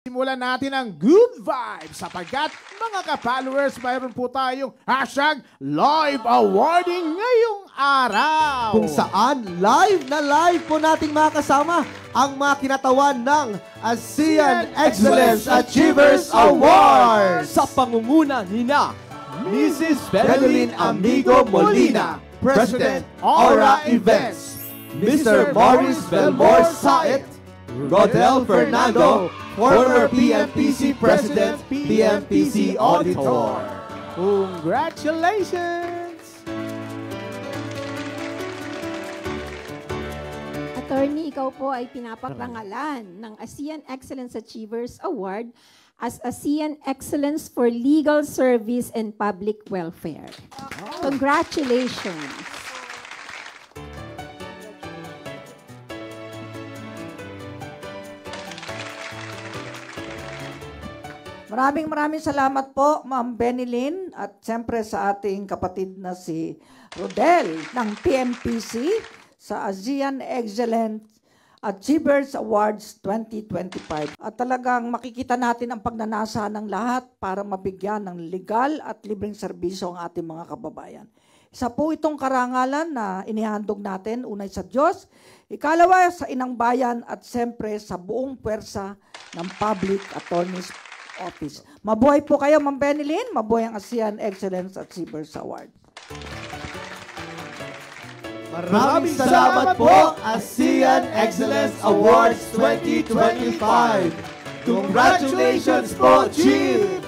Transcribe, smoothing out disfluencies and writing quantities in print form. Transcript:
Simulan natin ang good vibes sapagkat mga ka-followers, mayroon po tayong hashtag live awarding ngayong araw. Kung saan live na live po nating makasama ang mga kinatawan ng ASEAN Excellence Achievers Award sa pangunguna nina Mrs. Bedeline Amigo Molina, President Aura Events, Mr. Maurice Belmore Saet, Rodel Fernando, former PMPC President, PMPC Auditor. Congratulations! Attorney, ikaw po ay pinapagrangalan ng ASEAN Excellence Achievers Award as ASEAN Excellence for Legal Service and Public Welfare. Congratulations! Maraming salamat po, Ma'am Benilyn, at siyempre sa ating kapatid na si Rodel ng PMPC sa ASEAN Excellence Achievers Awards 2025. At talagang makikita natin ang pagnanasa ng lahat para mabigyan ng legal at libreng serbisyo ang ating mga kababayan. Isa po itong karangalan na inihandog natin, unay sa Diyos, ikalawa sa Inang Bayan at siyempre sa buong pwersa ng Public Attorney's Office. Mabuhay po kayo, Ma'am Benilyn. Mabuhay ang ASEAN Excellence Achievers Award. Maraming salamat po, ASEAN Excellence Awards 2025. Congratulations po, Chief!